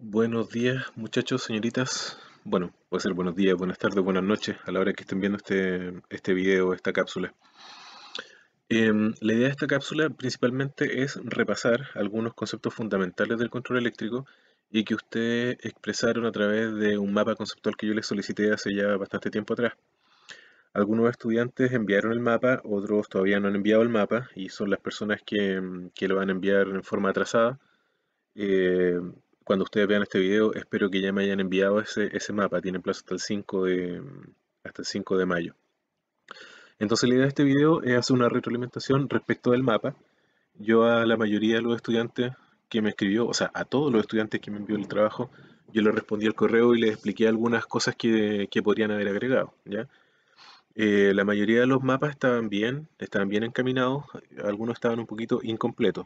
Buenos días, muchachos, señoritas. Bueno, puede ser buenos días, buenas tardes, buenas noches, a la hora que estén viendo este video, esta cápsula. La idea de esta cápsula principalmente es repasar algunos conceptos fundamentales del control eléctrico y que ustedes expresaron a través de un mapa conceptual que yo les solicité hace ya bastante tiempo atrás. Algunos estudiantes enviaron el mapa, otros todavía no han enviado el mapa y son las personas que lo van a enviar en forma atrasada. Eh, Cuando ustedes vean este video, espero que ya me hayan enviado ese mapa. Tienen plazo hasta el 5 de mayo. Entonces la idea de este video es hacer una retroalimentación respecto del mapa. Yo a la mayoría de los estudiantes que me escribió, o sea, a todos los estudiantes que me envió el trabajo, yo les respondí al correo y les expliqué algunas cosas que podrían haber agregado, ¿ya? La mayoría de los mapas estaban bien encaminados, algunos estaban un poquito incompletos.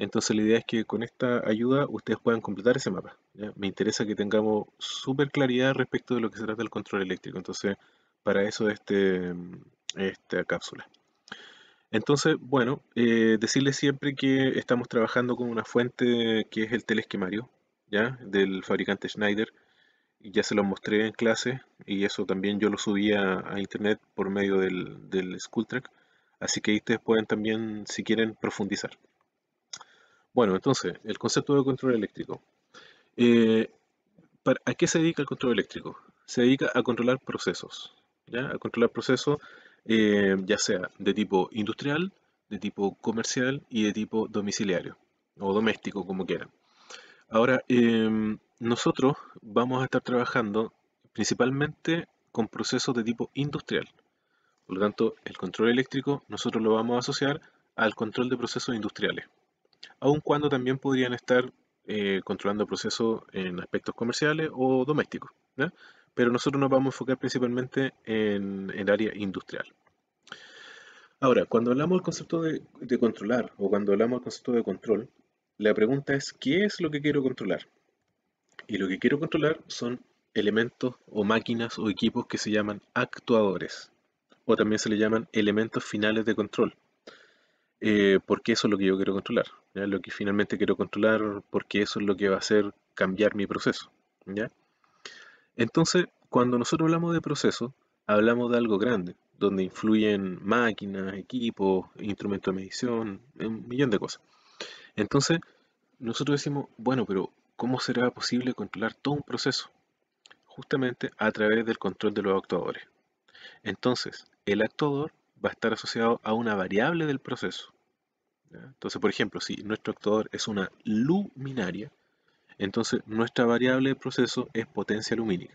Entonces la idea es que con esta ayuda ustedes puedan completar ese mapa, ¿ya? Me interesa que tengamos súper claridad respecto de lo que se trata del control eléctrico. Entonces, para eso esta cápsula. Entonces, bueno, decirles siempre que estamos trabajando con una fuente que es el telesquemario, ¿ya? Del fabricante Schneider. Y ya se lo mostré en clase y eso también yo lo subí a internet por medio del Schooltrack. Así que ahí ustedes pueden también, si quieren, profundizar. Bueno, entonces, el concepto de control eléctrico. Eh, ¿A qué se dedica el control eléctrico? Se dedica a controlar procesos, ¿ya? A controlar procesos ya sea de tipo industrial, de tipo comercial y de tipo domiciliario o doméstico, como quieran. Ahora, nosotros vamos a estar trabajando principalmente con procesos de tipo industrial. Por lo tanto, el control eléctrico nosotros lo vamos a asociar al control de procesos industriales, aun cuando también podrían estar controlando procesos en aspectos comerciales o domésticos, ¿ya? Pero nosotros nos vamos a enfocar principalmente en el área industrial. Ahora, cuando hablamos del concepto de controlar o cuando hablamos del concepto de control, la pregunta es, ¿qué es lo que quiero controlar? Y lo que quiero controlar son elementos o máquinas o equipos que se llaman actuadores, o también se le llaman elementos finales de control. Porque eso es lo que yo quiero controlar, ¿ya? Lo que finalmente quiero controlar, porque eso es lo que va a hacer cambiar mi proceso, ¿ya? Entonces, cuando nosotros hablamos de proceso, hablamos de algo grande, donde influyen máquinas, equipos, instrumentos de medición, un millón de cosas. Entonces, nosotros decimos, bueno, pero ¿cómo será posible controlar todo un proceso? Justamente a través del control de los actuadores. Entonces, el actuador va a estar asociado a una variable del proceso, ¿ya? Entonces, por ejemplo, si nuestro actuador es una luminaria, entonces nuestra variable de proceso es potencia lumínica.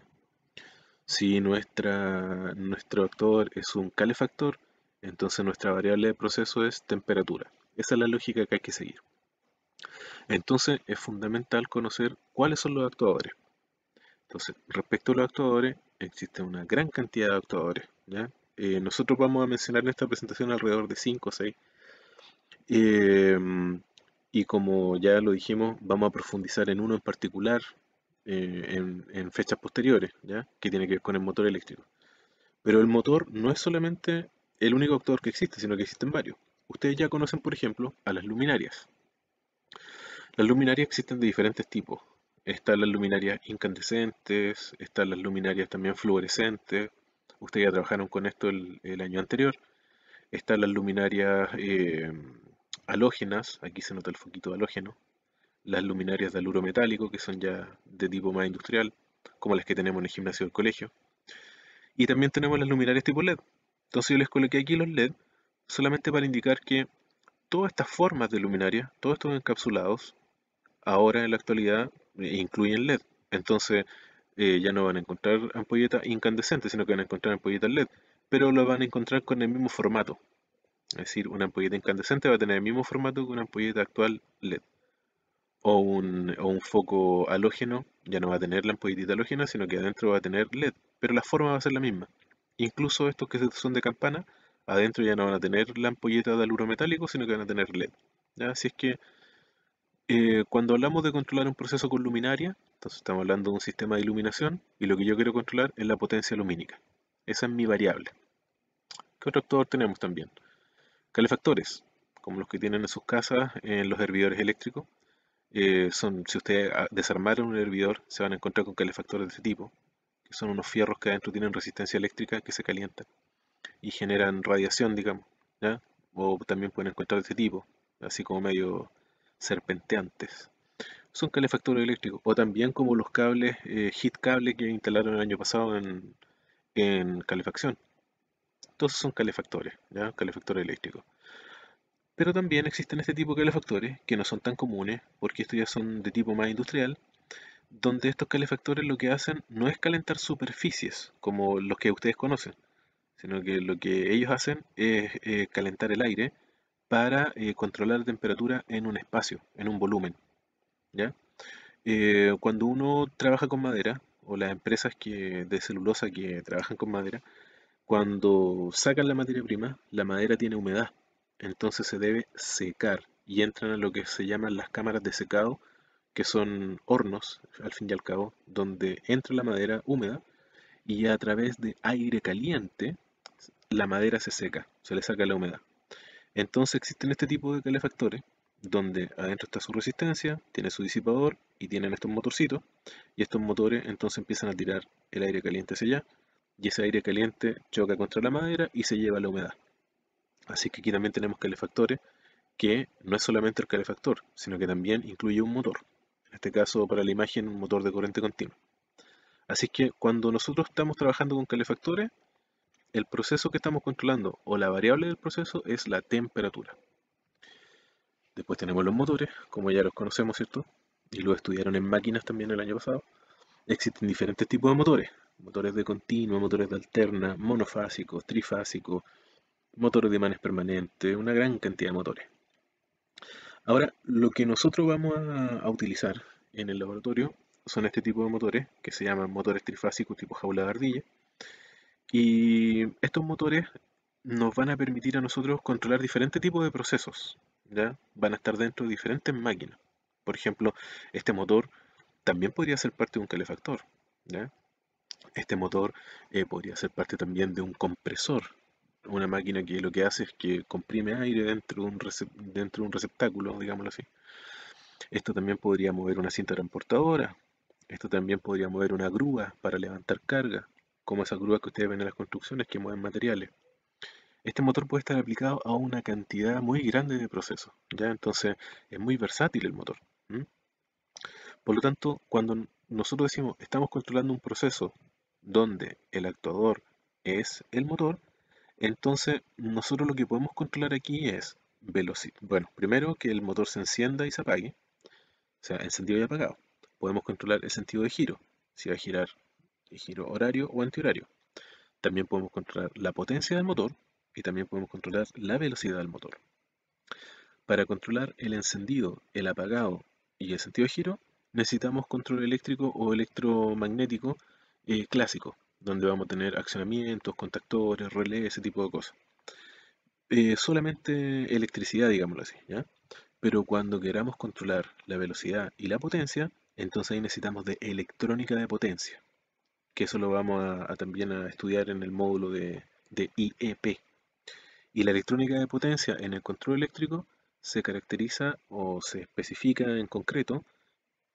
Si nuestro actuador es un calefactor, entonces nuestra variable de proceso es temperatura. Esa es la lógica que hay que seguir. Entonces es fundamental conocer cuáles son los actuadores. Entonces, respecto a los actuadores, existe una gran cantidad de actuadores, ¿ya? Nosotros vamos a mencionar en esta presentación alrededor de 5 o 6. Y como ya lo dijimos, vamos a profundizar en uno en particular en fechas posteriores, ¿ya? Que tiene que ver con el motor eléctrico. Pero el motor no es solamente el único actuador que existe, sino que existen varios. Ustedes ya conocen, por ejemplo, a las luminarias. Las luminarias existen de diferentes tipos. Están las luminarias incandescentes, están las luminarias también fluorescentes. Ustedes ya trabajaron con esto el año anterior. Están las luminarias halógenas, aquí se nota el foquito halógeno. Las luminarias de aluro metálico, que son ya de tipo más industrial, como las que tenemos en el gimnasio del colegio. Y también tenemos las luminarias tipo LED. Entonces yo les coloqué aquí los LED solamente para indicar que todas estas formas de luminaria, todos estos encapsulados, ahora en la actualidad incluyen LED. Entonces ya no van a encontrar ampolletas incandescentes, sino que van a encontrar ampolletas LED, pero lo van a encontrar con el mismo formato. Es decir, una ampolleta incandescente va a tener el mismo formato que una ampolleta actual LED. O un foco halógeno ya no va a tener la ampolletita halógena, sino que adentro va a tener LED, pero la forma va a ser la misma. Incluso estos que son de campana, adentro ya no van a tener la ampolleta de aluro metálico, sino que van a tener LED. ¿Ya? Así es que cuando hablamos de controlar un proceso con luminaria, entonces estamos hablando de un sistema de iluminación y lo que yo quiero controlar es la potencia lumínica. Esa es mi variable. ¿Qué otro actor tenemos también? Calefactores, como los que tienen en sus casas, en los hervidores eléctricos. Si ustedes desarmaron un hervidor, se van a encontrar con calefactores de este tipo, que son unos fierros que adentro tienen resistencia eléctrica que se calientan y generan radiación, digamos, ¿ya? O también pueden encontrar de este tipo, así como medio serpenteantes. Son calefactores eléctricos, o también como los cables, heat cable que instalaron el año pasado en calefacción. Todos son calefactores, ¿ya? Calefactores eléctricos. Pero también existen este tipo de calefactores que no son tan comunes, porque estos ya son de tipo más industrial, donde estos calefactores lo que hacen no es calentar superficies como los que ustedes conocen, sino que lo que ellos hacen es calentar el aire para controlar la temperatura en un espacio, en un volumen, ¿ya? Cuando uno trabaja con madera, o las empresas de celulosa que trabajan con madera, cuando sacan la materia prima, la madera tiene humedad, entonces se debe secar y entran a lo que se llaman las cámaras de secado, que son hornos, al fin y al cabo, donde entra la madera húmeda y a través de aire caliente la madera se seca, se le saca la humedad. Entonces existen este tipo de calefactores donde adentro está su resistencia, tiene su disipador y tienen estos motorcitos y estos motores entonces empiezan a tirar el aire caliente hacia allá y ese aire caliente choca contra la madera y se lleva la humedad. Así que aquí también tenemos calefactores que no es solamente el calefactor, sino que también incluye un motor. En este caso, para la imagen, un motor de corriente continua. Así que cuando nosotros estamos trabajando con calefactores, el proceso que estamos controlando o la variable del proceso es la temperatura. Después tenemos los motores, como ya los conocemos, ¿cierto? Y los estudiaron en máquinas también el año pasado. Existen diferentes tipos de motores. Motores de continua, motores de alterna, monofásicos, trifásicos, motores de imanes permanentes, una gran cantidad de motores. Ahora, lo que nosotros vamos a utilizar en el laboratorio son este tipo de motores, que se llaman motores trifásicos tipo jaula de ardilla. Y estos motores nos van a permitir a nosotros controlar diferentes tipos de procesos, ¿ya? Van a estar dentro de diferentes máquinas. Por ejemplo, este motor también podría ser parte de un calefactor, ¿ya? Este motor podría ser parte también de un compresor, una máquina que lo que hace es que comprime aire dentro de un receptáculo, digámoslo así. Esto también podría mover una cinta transportadora. Esto también podría mover una grúa para levantar carga, como esas grúas que ustedes ven en las construcciones que mueven materiales. Este motor puede estar aplicado a una cantidad muy grande de procesos, ¿ya? Entonces es muy versátil el motor. ¿M? Por lo tanto, cuando nosotros decimos estamos controlando un proceso donde el actuador es el motor, entonces nosotros lo que podemos controlar aquí es velocidad. Bueno, primero que el motor se encienda y se apague, o sea, encendido y apagado. Podemos controlar el sentido de giro, si va a girar en giro horario o antihorario. También podemos controlar la potencia del motor y también podemos controlar la velocidad del motor. Para controlar el encendido, el apagado y el sentido de giro, necesitamos control eléctrico o electromagnético clásico, donde vamos a tener accionamientos, contactores, relés, ese tipo de cosas. Solamente electricidad, digámoslo así, ¿ya? Pero cuando queramos controlar la velocidad y la potencia, entonces ahí necesitamos de electrónica de potencia, que eso lo vamos también a estudiar en el módulo de IEP. Y la electrónica de potencia en el control eléctrico se caracteriza o se especifica en concreto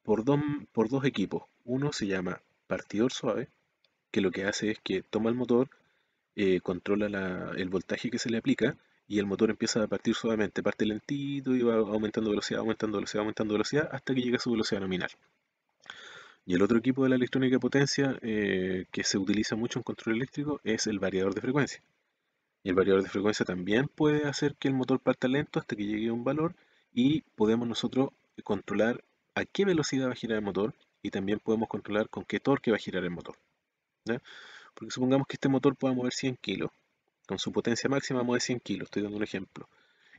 por dos equipos. Uno se llama partidor suave, que lo que hace es que toma el motor, controla el voltaje que se le aplica y el motor empieza a partir suavemente, parte lentito y va aumentando velocidad, aumentando velocidad, aumentando velocidad hasta que llega a su velocidad nominal. Y el otro equipo de la electrónica de potencia que se utiliza mucho en control eléctrico es el variador de frecuencia. Y el variador de frecuencia también puede hacer que el motor parta lento hasta que llegue a un valor y podemos nosotros controlar a qué velocidad va a girar el motor y también podemos controlar con qué torque va a girar el motor, ¿ya? Porque supongamos que este motor pueda mover 100 kilos, con su potencia máxima mueve 100 kilos, estoy dando un ejemplo.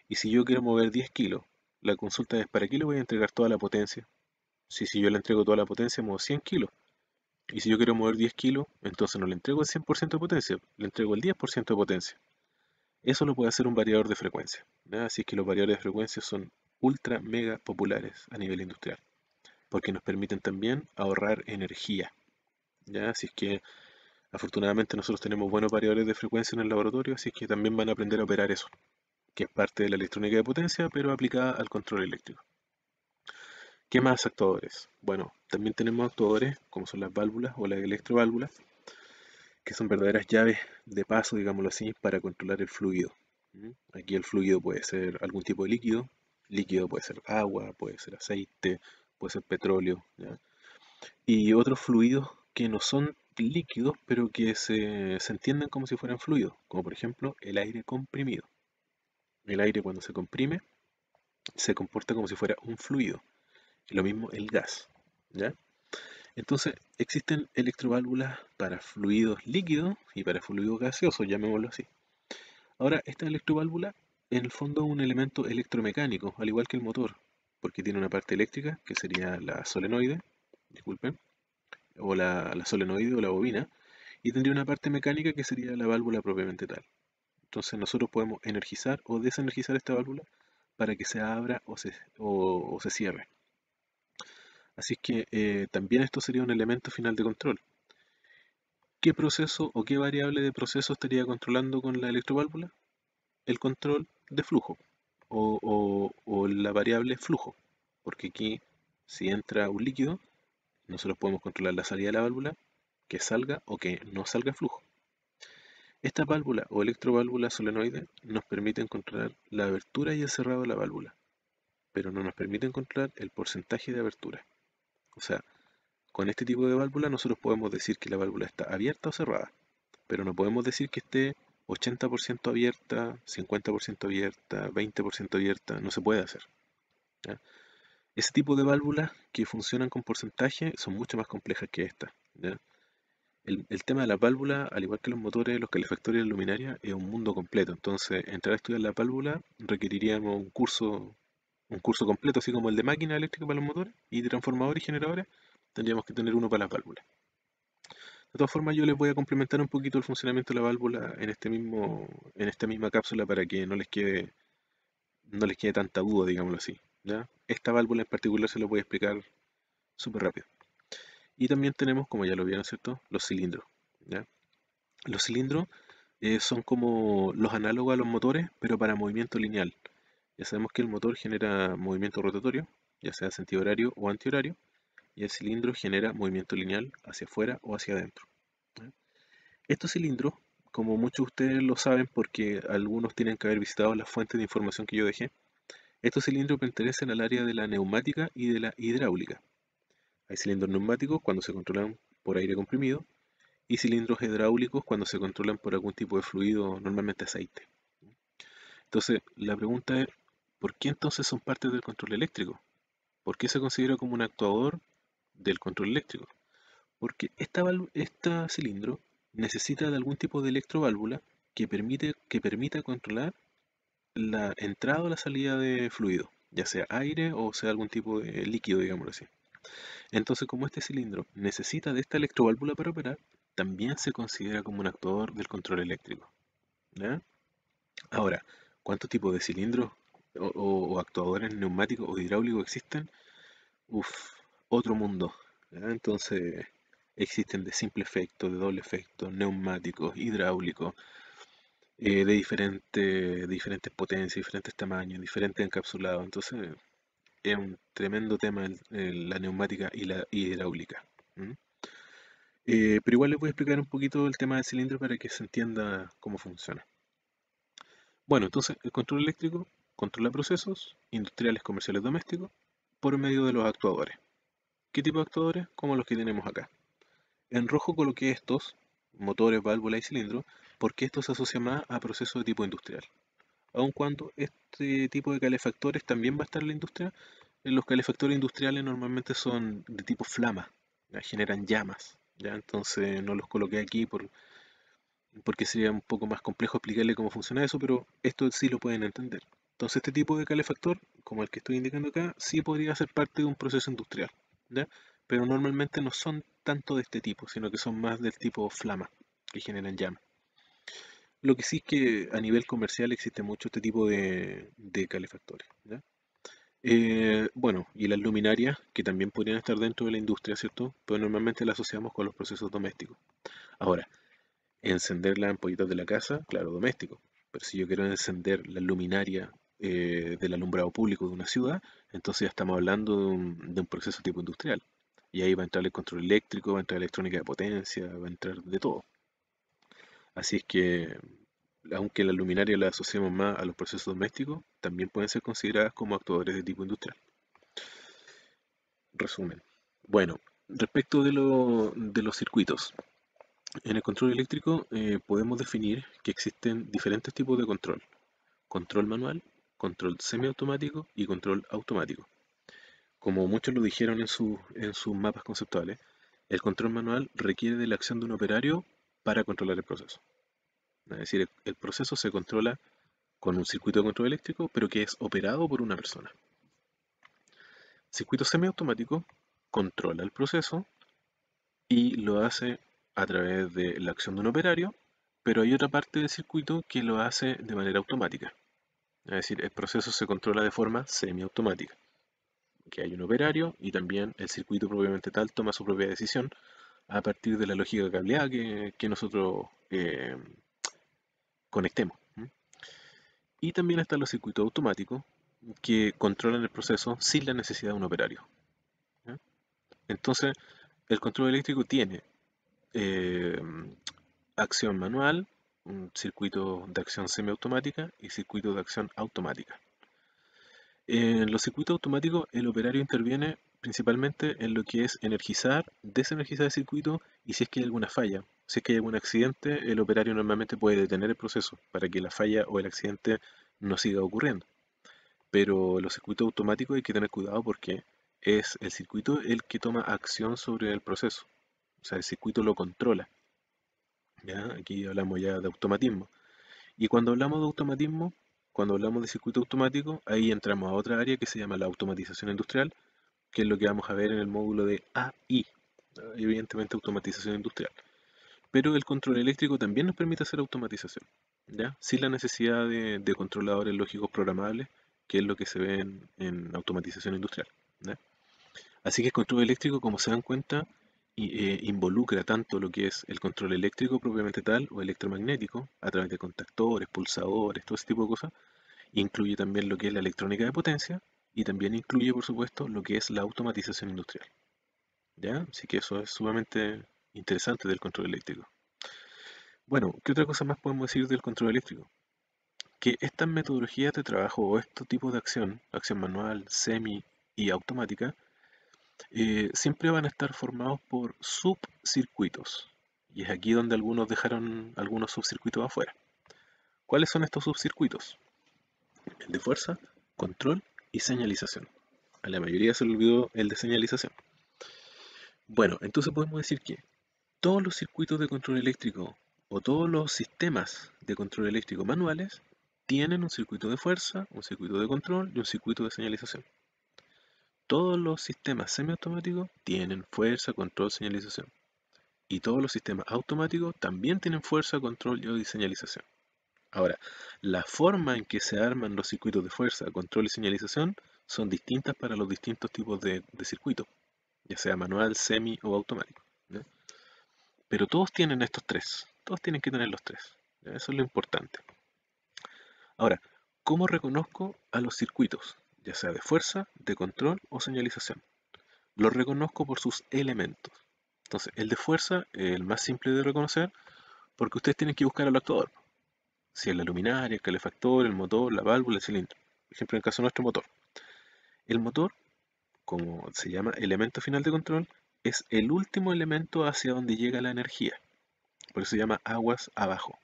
Y si yo quiero mover 10 kilos, la consulta es ¿para qué le voy a entregar toda la potencia? Si yo le entrego toda la potencia, muevo 100 kilos. Y si yo quiero mover 10 kilos, entonces no le entrego el 100% de potencia, le entrego el 10% de potencia. Eso lo puede hacer un variador de frecuencia, ¿ya? Así que los variadores de frecuencia son ultra mega populares a nivel industrial, porque nos permiten también ahorrar energía, ¿ya? Así que afortunadamente nosotros tenemos buenos variadores de frecuencia en el laboratorio, así que también van a aprender a operar eso, que es parte de la electrónica de potencia, pero aplicada al control eléctrico. ¿Qué más actuadores? Bueno, también tenemos actuadores como son las válvulas o las electroválvulas, que son verdaderas llaves de paso, digámoslo así, para controlar el fluido. ¿Mm? Aquí el fluido puede ser algún tipo de líquido, líquido puede ser agua, puede ser aceite, puede ser petróleo, ¿ya? Y otros fluidos que no son líquidos, pero que se entienden como si fueran fluidos, como por ejemplo el aire comprimido. El aire cuando se comprime se comporta como si fuera un fluido. Y lo mismo el gas, ¿ya? Entonces, existen electroválvulas para fluidos líquidos y para fluidos gaseosos, llamémoslo así. Ahora, esta electroválvula en el fondo es un elemento electromecánico, al igual que el motor, porque tiene una parte eléctrica, que sería la solenoide, disculpen, o la solenoide o la bobina, y tendría una parte mecánica que sería la válvula propiamente tal. Entonces nosotros podemos energizar o desenergizar esta válvula para que se abra o se cierre. Así que también esto sería un elemento final de control. ¿Qué proceso o qué variable de proceso estaría controlando con la electroválvula? El control de flujo o la variable flujo. Porque aquí, si entra un líquido, nosotros podemos controlar la salida de la válvula, que salga o que no salga flujo. Esta válvula o electroválvula solenoide nos permiten controlar la abertura y el cerrado de la válvula, pero no nos permiten controlar el porcentaje de abertura. O sea, con este tipo de válvula nosotros podemos decir que la válvula está abierta o cerrada, pero no podemos decir que esté 80% abierta, 50% abierta, 20% abierta, no se puede hacer, ¿ya? Ese tipo de válvulas que funcionan con porcentaje son mucho más complejas que esta, ¿ya? El tema de las válvulas, al igual que los motores, los calefactores y las luminarias, es un mundo completo. Entonces, entrar a estudiar la válvula requeriríamos un curso completo, así como el de máquina eléctrica para los motores y transformadores y generadores, tendríamos que tener uno para las válvulas. De todas formas, yo les voy a complementar un poquito el funcionamiento de la válvula en esta misma cápsula para que no les quede tanta duda, digámoslo así, ¿ya? Esta válvula en particular se lo voy a explicar súper rápido. Y también tenemos, como ya lo vieron, ¿cierto? Los cilindros, ¿ya? Los cilindros son como los análogos a los motores, pero para movimiento lineal. Ya sabemos que el motor genera movimiento rotatorio, ya sea sentido horario o antihorario, y el cilindro genera movimiento lineal hacia afuera o hacia adentro, ¿ya? Estos cilindros, como muchos de ustedes lo saben porque algunos tienen que haber visitado las fuentes de información que yo dejé, estos cilindros pertenecen al área de la neumática y de la hidráulica. Hay cilindros neumáticos cuando se controlan por aire comprimido y cilindros hidráulicos cuando se controlan por algún tipo de fluido, normalmente aceite. Entonces, la pregunta es, ¿por qué entonces son parte del control eléctrico? ¿Por qué se considera como un actuador del control eléctrico? Porque este cilindro necesita de algún tipo de electroválvula que permita controlar la entrada o la salida de fluido, ya sea aire o sea algún tipo de líquido, digámoslo así. Entonces, como este cilindro necesita de esta electroválvula para operar, también se considera como un actuador del control eléctrico, ¿ya? Ahora, ¿cuántos tipos de cilindros o actuadores neumáticos o hidráulicos existen? Uf, otro mundo, ¿ya? Entonces, existen de simple efecto, de doble efecto, neumáticos, hidráulicos, de diferentes potencias, diferentes tamaños, diferentes encapsulados. Entonces, es un tremendo tema la neumática y la hidráulica. ¿M? Pero igual les voy a explicar un poquito el tema del cilindro para que se entienda cómo funciona. Bueno, entonces el control eléctrico controla procesos industriales, comerciales, domésticos por medio de los actuadores. ¿Qué tipo de actuadores? Como los que tenemos acá. En rojo coloqué estos, motores, válvulas y cilindros, porque esto se asocia más a procesos de tipo industrial. Aun cuando este tipo de calefactores también va a estar en la industria, los calefactores industriales normalmente son de tipo flama, ya, generan llamas, ¿ya? Entonces no los coloqué aquí porque sería un poco más complejo explicarle cómo funciona eso, pero esto sí lo pueden entender. Entonces este tipo de calefactor, como el que estoy indicando acá, sí podría ser parte de un proceso industrial, ¿ya? Pero normalmente no son tanto de este tipo, sino que son más del tipo flama, que generan llamas. Lo que sí es que a nivel comercial existe mucho este tipo de calefactores, ¿ya? Bueno, y las luminarias, que también podrían estar dentro de la industria, ¿cierto? Pero normalmente las asociamos con los procesos domésticos. Ahora, encender las ampollitas de la casa, claro, doméstico. Pero si yo quiero encender la luminaria del alumbrado público de una ciudad, entonces ya estamos hablando de un proceso tipo industrial. Y ahí va a entrar el control eléctrico, va a entrar electrónica de potencia, va a entrar de todo. Así es que, aunque las luminarias las asociamos más a los procesos domésticos, también pueden ser consideradas como actuadores de tipo industrial. Resumen. Bueno, respecto de los circuitos, en el control eléctrico podemos definir que existen diferentes tipos de control. Control manual, control semiautomático y control automático. Como muchos lo dijeron en sus mapas conceptuales, el control manual requiere de la acción de un operario para controlar el proceso. Es decir, el proceso se controla con un circuito de control eléctrico, pero que es operado por una persona. Circuito semiautomático controla el proceso y lo hace a través de la acción de un operario, pero hay otra parte del circuito que lo hace de manera automática. Es decir, el proceso se controla de forma semiautomática, que hay un operario y también el circuito propiamente tal toma su propia decisión a partir de la lógica cableada que nosotros conectemos. Y también están los circuitos automáticos que controlan el proceso sin la necesidad de un operario. ¿Ya? Entonces, el control eléctrico tiene eh, acción manual, un circuito de acción semiautomática y circuito de acción automática. En los circuitos automáticos, el operario interviene principalmente en lo que es energizar, desenergizar el circuito y si es que hay alguna falla. Si es que hay algún accidente, el operario normalmente puede detener el proceso para que la falla o el accidente no siga ocurriendo. Pero los circuitos automáticos hay que tener cuidado porque es el circuito el que toma acción sobre el proceso. O sea, el circuito lo controla. ¿Ya? Aquí hablamos ya de automatismo. Y cuando hablamos de automatismo, cuando hablamos de circuito automático, ahí entramos a otra área que se llama la automatización industrial, que es lo que vamos a ver en el módulo de AI, evidentemente automatización industrial. Pero el control eléctrico también nos permite hacer automatización, ¿ya? Sin la necesidad de controladores lógicos programables, que es lo que se ve en automatización industrial, ¿ya? Así que el control eléctrico, como se dan cuenta, involucra tanto lo que es el control eléctrico propiamente tal o electromagnético, a través de contactores, pulsadores, todo ese tipo de cosas. Incluye también lo que es la electrónica de potencia y también incluye, por supuesto, lo que es la automatización industrial. ¿Ya? Así que eso es sumamente interesante del control eléctrico. Bueno, ¿qué otra cosa más podemos decir del control eléctrico? Que estas metodologías de trabajo o estos tipos de acción, acción manual, semi y automática, siempre van a estar formados por subcircuitos. Y es aquí donde algunos dejaron algunos subcircuitos afuera. ¿Cuáles son estos subcircuitos? El de fuerza, control y señalización. A la mayoría se le olvidó el de señalización. Bueno, entonces podemos decir que todos los circuitos de control eléctrico o todos los sistemas de control eléctrico manuales tienen un circuito de fuerza, un circuito de control y un circuito de señalización. Todos los sistemas semiautomáticos tienen fuerza, control, señalización. Y todos los sistemas automáticos también tienen fuerza, control y señalización. Ahora, la forma en que se arman los circuitos de fuerza, control y señalización son distintas para los distintos tipos de circuitos, ya sea manual, semi o automático. ¿Ya? Pero todos tienen estos tres, todos tienen que tener los tres. ¿Ya? Eso es lo importante. Ahora, ¿cómo reconozco a los circuitos, ya sea de fuerza, de control o señalización? Los reconozco por sus elementos. Entonces, el de fuerza es el más simple de reconocer porque ustedes tienen que buscar al actuador. Si es la luminaria, el calefactor, el motor, la válvula, el cilindro. Por ejemplo, en el caso nuestro motor. El motor, como se llama elemento final de control, es el último elemento hacia donde llega la energía. Por eso se llama aguas abajo.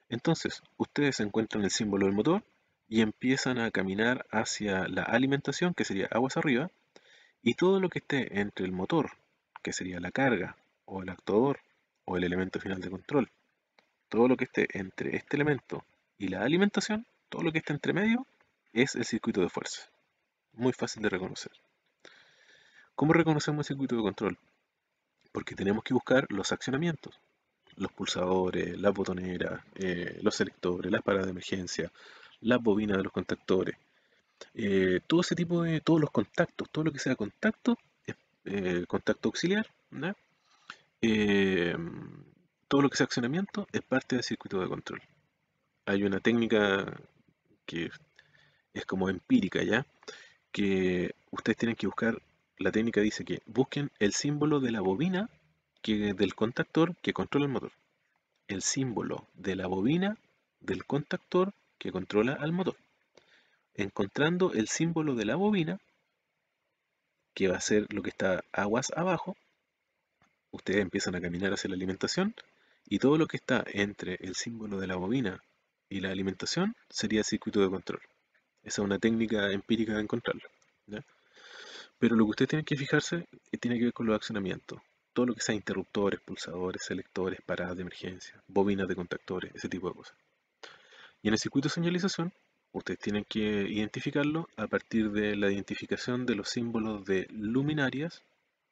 Entonces, ustedes encuentran el símbolo del motor y empiezan a caminar hacia la alimentación, que sería aguas arriba, y todo lo que esté entre el motor, que sería la carga, o el actuador, o el elemento final de control, todo lo que esté entre este elemento y la alimentación, todo lo que esté entre medio, es el circuito de fuerza. Muy fácil de reconocer. ¿Cómo reconocemos el circuito de control? Porque tenemos que buscar los accionamientos, los pulsadores, las botoneras, los selectores, las paradas de emergencia, las bobinas de los contactores, todo ese tipo de, todos los contactos, todo lo que sea contacto, contacto auxiliar, ¿no? Eh, todo lo que sea accionamiento es parte del circuito de control. Hay una técnica que es como empírica, ¿ya? Que ustedes tienen que buscar, la técnica dice que busquen el símbolo de la bobina del contactor que controla el motor. El símbolo de la bobina del contactor que controla al motor. Encontrando el símbolo de la bobina, que va a ser lo que está aguas abajo, ustedes empiezan a caminar hacia la alimentación y todo lo que está entre el símbolo de la bobina y la alimentación sería el circuito de control. Esa es una técnica empírica de encontrarlo, ¿ya? Pero lo que ustedes tienen que fijarse tiene que ver con los accionamientos. Todo lo que sea interruptores, pulsadores, selectores, paradas de emergencia, bobinas de contactores, ese tipo de cosas. Y en el circuito de señalización, ustedes tienen que identificarlo a partir de la identificación de los símbolos de luminarias,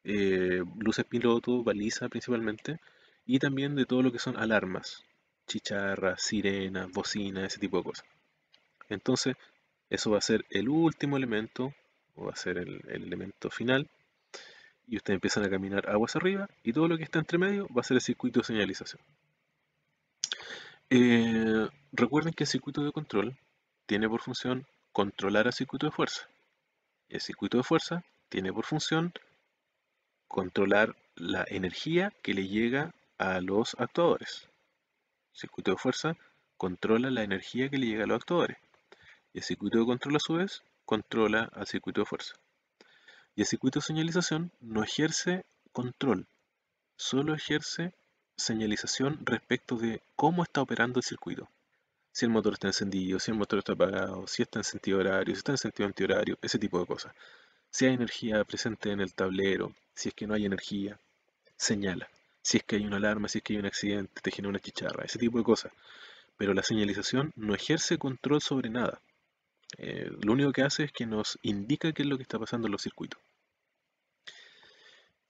luces piloto, baliza principalmente, y también de todo lo que son alarmas, chicharras, sirenas, bocinas, ese tipo de cosas. Entonces, eso va a ser el último elemento, o va a ser el elemento final, y ustedes empiezan a caminar aguas arriba, y todo lo que está entre medio va a ser el circuito de señalización. Recuerden que el circuito de control tiene por función controlar al circuito de fuerza. Y el circuito de fuerza tiene por función controlar la energía que le llega a los actuadores. El circuito de fuerza controla la energía que le llega a los actuadores. Y el circuito de control a su vez controla al circuito de fuerza. Y el circuito de señalización no ejerce control, solo ejerce señalización respecto de cómo está operando el circuito. Si el motor está encendido, si el motor está apagado, si está en sentido horario, si está en sentido antihorario, ese tipo de cosas. Si hay energía presente en el tablero, si es que no hay energía, señala. Si es que hay una alarma, si es que hay un accidente, te genera una chicharra, ese tipo de cosas. Pero la señalización no ejerce control sobre nada. Lo único que hace es que nos indica qué es lo que está pasando en los circuitos.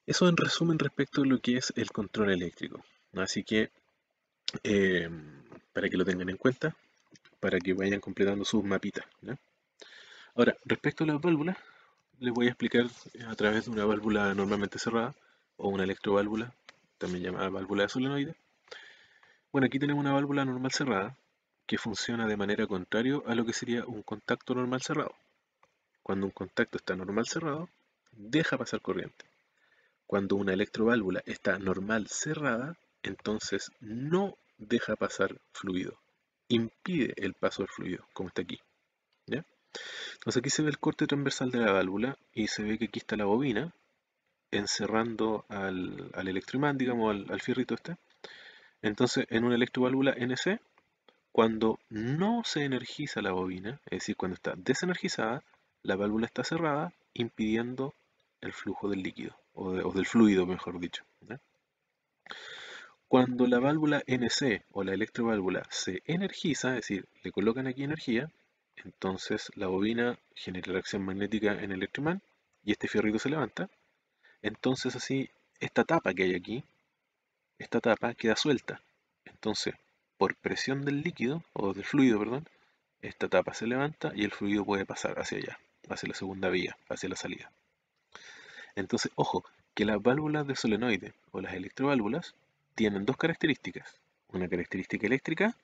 Eso en resumen respecto a lo que es el control eléctrico. Así que, eh, para que lo tengan en cuenta, para que vayan completando sus mapitas, ¿ya? Ahora, respecto a las válvulas, les voy a explicar a través de una válvula normalmente cerrada o una electroválvula, también llamada válvula de solenoide. Bueno, aquí tenemos una válvula normal cerrada que funciona de manera contraria a lo que sería un contacto normal cerrado. Cuando un contacto está normal cerrado, deja pasar corriente. Cuando una electroválvula está normal cerrada, entonces no deja pasar fluido, impide el paso del fluido, como está aquí, ¿ya? Entonces aquí se ve el corte transversal de la válvula y se ve que aquí está la bobina encerrando al electroimán, digamos, al fierrito este. Entonces, en una electroválvula NC, cuando no se energiza la bobina, es decir, cuando está desenergizada, la válvula está cerrada, impidiendo el flujo del líquido, o del fluido, mejor dicho, ¿ya? Cuando la válvula NC o la electroválvula se energiza, es decir, le colocan aquí energía, entonces la bobina genera reacción magnética en el electroimán y este fierrito se levanta. Entonces así, esta tapa que hay aquí, esta tapa queda suelta. Entonces, por presión del líquido, o del fluido, perdón, esta tapa se levanta y el fluido puede pasar hacia allá, hacia la segunda vía, hacia la salida. Entonces, ojo, que las válvulas de solenoide o las electroválvulas tienen dos características. Una característica eléctrica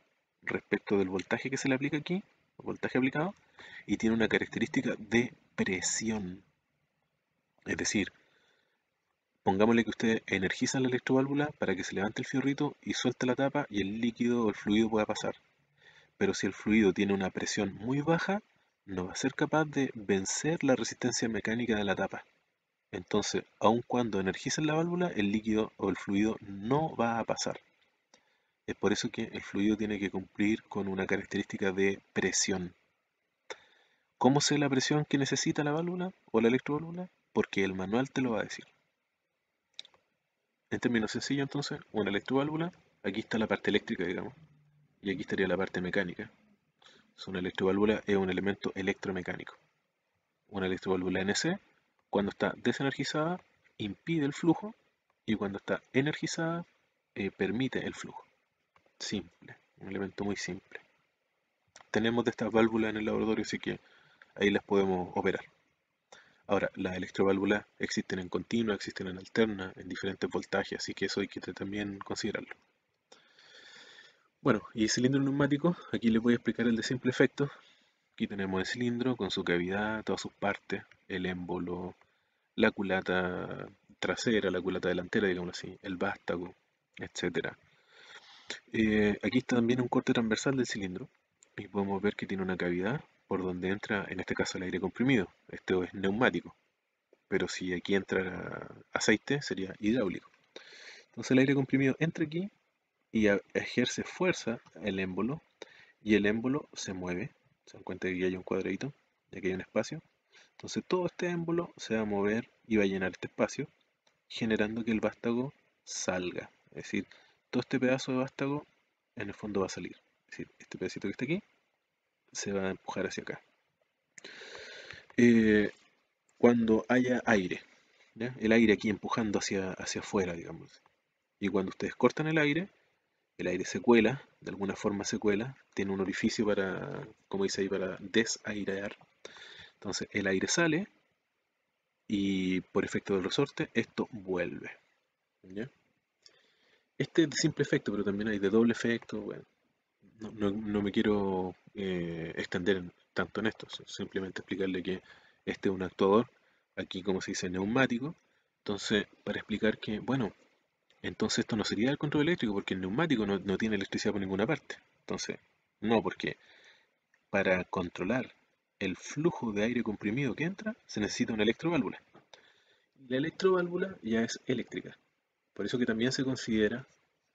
respecto del voltaje que se le aplica aquí, el voltaje aplicado, y tiene una característica de presión. Es decir, pongámosle que usted energiza la electroválvula para que se levante el fierrito y suelte la tapa y el líquido o el fluido pueda pasar. Pero si el fluido tiene una presión muy baja, no va a ser capaz de vencer la resistencia mecánica de la tapa. Entonces, aun cuando energicen la válvula, el líquido o el fluido no va a pasar. Es por eso que el fluido tiene que cumplir con una característica de presión. ¿Cómo sé la presión que necesita la válvula o la electroválvula? Porque el manual te lo va a decir. En términos sencillos, entonces, una electroválvula, aquí está la parte eléctrica, digamos, y aquí estaría la parte mecánica. Una electroválvula es un elemento electromecánico. Una electroválvula NC, cuando está desenergizada, impide el flujo, y cuando está energizada, permite el flujo. Simple, un elemento muy simple. Tenemos de estas válvulas en el laboratorio, así que ahí las podemos operar. Ahora, las electroválvulas existen en continua, existen en alterna, en diferentes voltajes, así que eso hay que también considerarlo. Bueno, y cilindro neumático, aquí les voy a explicar el de simple efecto, Aquí tenemos el cilindro con su cavidad, todas sus partes, el émbolo, la culata trasera, la culata delantera, digamos así, el vástago, etcétera. Aquí está también un corte transversal del cilindro y podemos ver que tiene una cavidad por donde entra, en este caso, el aire comprimido. Esto es neumático, pero si aquí entra aceite sería hidráulico. Entonces el aire comprimido entra aquí y ejerce fuerza el émbolo y el émbolo se mueve. Se dan cuenta que aquí hay un cuadradito y aquí hay un espacio. Entonces todo este émbolo se va a mover y va a llenar este espacio, generando que el vástago salga. Es decir, todo este pedazo de vástago en el fondo va a salir. Es decir, este pedacito que está aquí se va a empujar hacia acá. Eh, cuando haya aire, ¿ya? El aire aquí empujando hacia afuera, digamos. Y cuando ustedes cortan el aire se cuela, de alguna forma se cuela, tiene un orificio para, como dice ahí, para desairear. Entonces el aire sale y por efecto del resorte esto vuelve. ¿Ya? Este es de simple efecto, pero también hay de doble efecto. Bueno, no me quiero extender tanto en esto, simplemente explicarle que este es un actuador, aquí como se dice neumático. Entonces, para explicar que, bueno, entonces esto no sería el control eléctrico porque el neumático no tiene electricidad por ninguna parte. Entonces, no, porque para controlar el flujo de aire comprimido que entra, se necesita una electroválvula. La electroválvula ya es eléctrica. Por eso que también se considera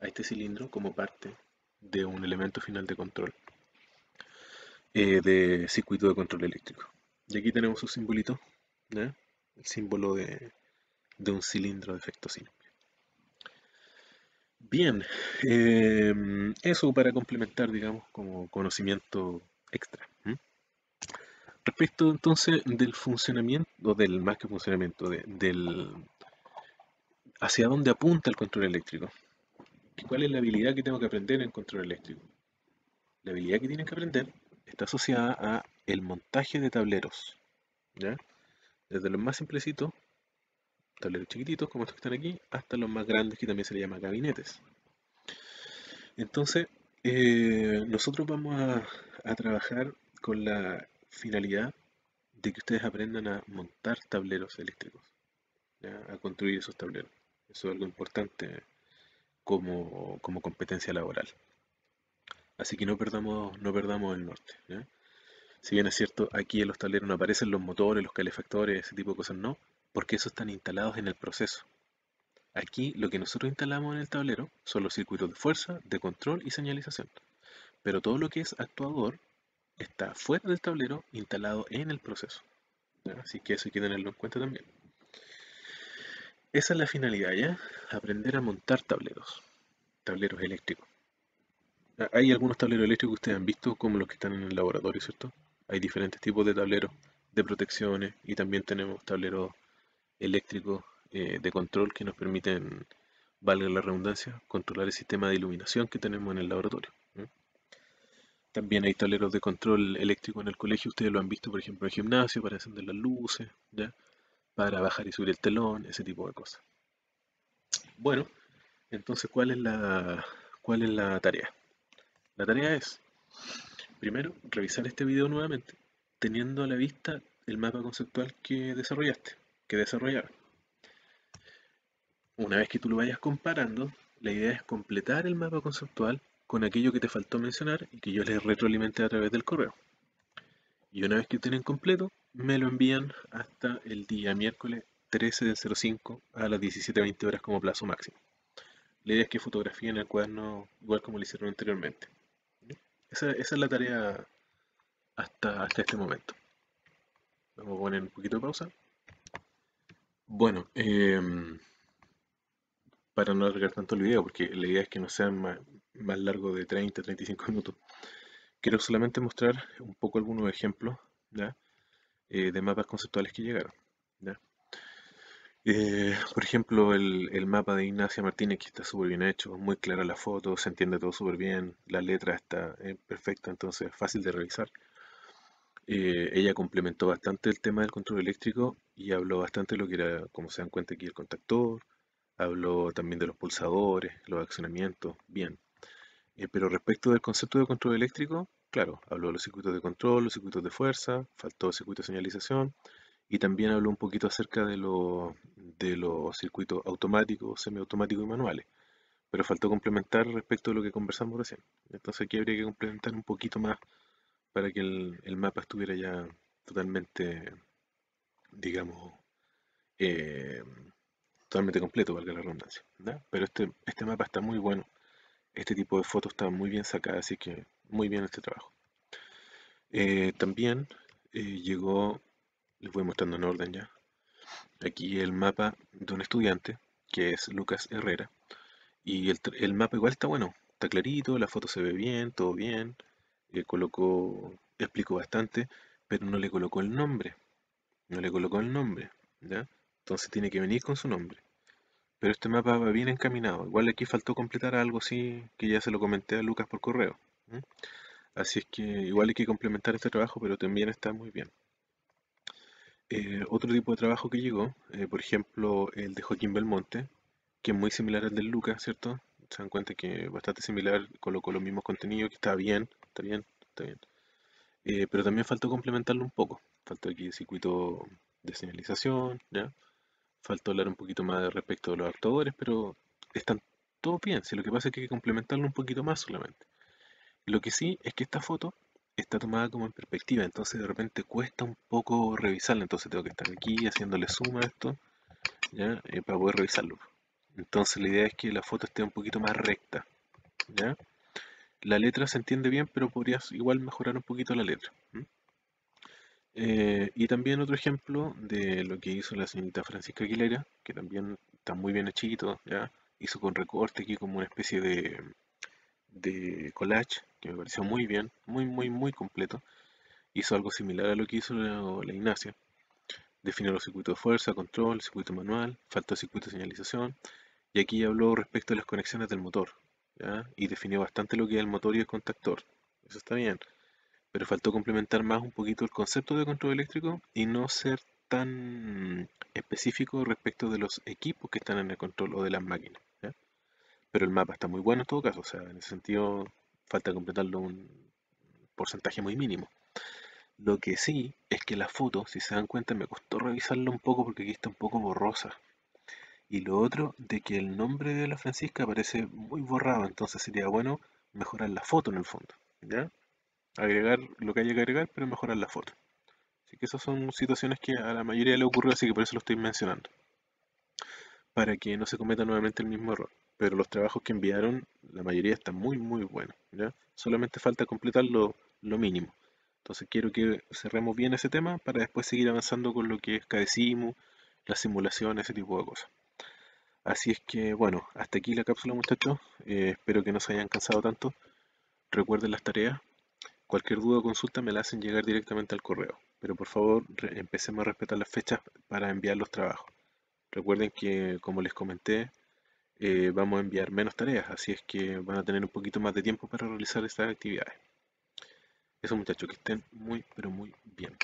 a este cilindro como parte de un elemento final de control, de circuito de control eléctrico. Y aquí tenemos su simbolito, ¿ya? El símbolo de un cilindro de efecto simple. Bien, eso para complementar, digamos, como conocimiento extra. Respecto entonces del funcionamiento, o del más que funcionamiento, del hacia dónde apunta el control eléctrico. ¿Cuál es la habilidad que tengo que aprender en control eléctrico? La habilidad que tienen que aprender está asociada a el montaje de tableros, ¿ya? Desde los más simplecitos, tableros chiquititos como estos que están aquí, hasta los más grandes que también se les llama gabinetes. Entonces, nosotros vamos a trabajar con la finalidad de que ustedes aprendan a montar tableros eléctricos, ¿ya? A construir esos tableros. Eso es algo importante como competencia laboral. Así que no perdamos el norte, ¿ya? Si bien es cierto, aquí en los tableros no aparecen los motores, los calefactores, ese tipo de cosas, no, porque esos están instalados en el proceso. Aquí lo que nosotros instalamos en el tablero son los circuitos de fuerza, de control y señalización. Pero todo lo que es actuador está fuera del tablero, instalado en el proceso, ¿ya? Así que eso hay que tenerlo en cuenta también. Esa es la finalidad, ¿ya? Aprender a montar tableros eléctricos. Hay algunos tableros eléctricos que ustedes han visto, como los que están en el laboratorio, ¿cierto? Hay diferentes tipos de tableros de protecciones y también tenemos tableros eléctricos de control que nos permiten, valga la redundancia, controlar el sistema de iluminación que tenemos en el laboratorio. También hay tableros de control eléctrico en el colegio, ustedes lo han visto, por ejemplo, en el gimnasio, para encender las luces, ¿ya? Para bajar y subir el telón, ese tipo de cosas. Bueno, entonces, ¿cuál es la tarea? La tarea es, primero, revisar este video nuevamente, teniendo a la vista el mapa conceptual que desarrollaste, que desarrollaron. Una vez que tú lo vayas comparando, la idea es completar el mapa conceptual con aquello que te faltó mencionar y que yo les retroalimenté a través del correo. Y una vez que tienen completo, me lo envían hasta el día miércoles 13 del 05 a las 17:20 horas como plazo máximo. La idea es que fotografíen el cuaderno igual como lo hicieron anteriormente. Esa es la tarea hasta este momento. Vamos a poner un poquito de pausa. Bueno, para no alargar tanto el video, porque la idea es que no sea más largo de 30-35 minutos. Quiero solamente mostrar un poco algunos ejemplos, ¿ya? De mapas conceptuales que llegaron, ¿ya? Por ejemplo, el mapa de Ignacia Martínez, que está súper bien hecho, muy clara la foto, se entiende todo súper bien, la letra está perfecta, entonces fácil de revisar. Ella complementó bastante el tema del control eléctrico y habló bastante de lo que era, como se dan cuenta aquí, el contactor, habló también de los pulsadores, los accionamientos, bien. Pero respecto del concepto de control eléctrico, claro, habló de los circuitos de control, los circuitos de fuerza, faltó el circuito de señalización y también habló un poquito acerca de los circuitos automáticos, semiautomáticos y manuales. Pero faltó complementar respecto a lo que conversamos recién. Entonces aquí habría que complementar un poquito más para que el mapa estuviera ya totalmente, digamos, eh, totalmente completo, valga la redundancia, ¿ya? Pero este mapa está muy bueno, este tipo de fotos está muy bien sacada, así que muy bien este trabajo. También llegó, les voy mostrando en orden ya, aquí el mapa de un estudiante, que es Lucas Herrera, y el mapa igual está bueno, está clarito, la foto se ve bien, todo bien, explicó bastante, pero no le colocó el nombre, no le colocó el nombre, ¿ya? Entonces tiene que venir con su nombre. Pero este mapa va bien encaminado. Igual aquí faltó completar algo así que ya se lo comenté a Lucas por correo. ¿M? Así es que igual hay que complementar este trabajo, pero también está muy bien. Otro tipo de trabajo que llegó, por ejemplo, el de Joaquín Belmonte, que es muy similar al del Lucas, ¿cierto? Se dan cuenta que es bastante similar, colocó los mismos contenidos, que está bien, está bien, está bien. Pero también faltó complementarlo un poco. Faltó aquí el circuito de señalización, ¿ya? Faltó hablar un poquito más respecto de los actuadores, pero están todos bien. Si lo que pasa es que hay que complementarlo un poquito más solamente. Lo que sí es que esta foto está tomada como en perspectiva, entonces de repente cuesta un poco revisarla. Entonces tengo que estar aquí haciéndole zoom a esto, ¿ya? Para poder revisarlo. Entonces la idea es que la foto esté un poquito más recta, ¿ya? La letra se entiende bien, pero podrías igual mejorar un poquito la letra. ¿M? Y también otro ejemplo de lo que hizo la señorita Francisca Aguilera, que también está muy bien hechito, ¿ya? Hizo con recorte aquí como una especie de collage, que me pareció muy bien, muy, muy, muy completo. Hizo algo similar a lo que hizo la Ignacia. Definió los circuitos de fuerza, control, circuito manual, faltó circuito de señalización, y aquí habló respecto a las conexiones del motor, ¿ya? Y definió bastante lo que es el motor y el contactor. Eso está bien, pero faltó complementar más un poquito el concepto de control eléctrico y no ser tan específico respecto de los equipos que están en el control o de las máquinas, ¿ya? Pero el mapa está muy bueno en todo caso, o sea, en ese sentido falta completarlo un porcentaje muy mínimo. Lo que sí es que la foto, si se dan cuenta, me costó revisarla un poco porque aquí está un poco borrosa. Y lo otro, de que el nombre de la Francisca aparece muy borrado, entonces sería bueno mejorar la foto en el fondo, ¿ya? Agregar lo que haya que agregar, pero mejorar la foto. Así que esas son situaciones que a la mayoría le ocurrió, así que por eso lo estoy mencionando, para que no se cometa nuevamente el mismo error. Pero los trabajos que enviaron, la mayoría están muy, muy buenos, ¿ya? Solamente falta completar lo mínimo. Entonces quiero que cerremos bien ese tema para después seguir avanzando con lo que es CADESIMU, la simulación, ese tipo de cosas. Así es que, bueno, hasta aquí la cápsula, muchachos. Espero que no se hayan cansado tanto. Recuerden las tareas. Cualquier duda o consulta me la hacen llegar directamente al correo. Pero por favor, empecemos a respetar las fechas para enviar los trabajos. Recuerden que, como les comenté, vamos a enviar menos tareas, así es que van a tener un poquito más de tiempo para realizar estas actividades. Eso, muchachos, que estén muy, pero muy bien.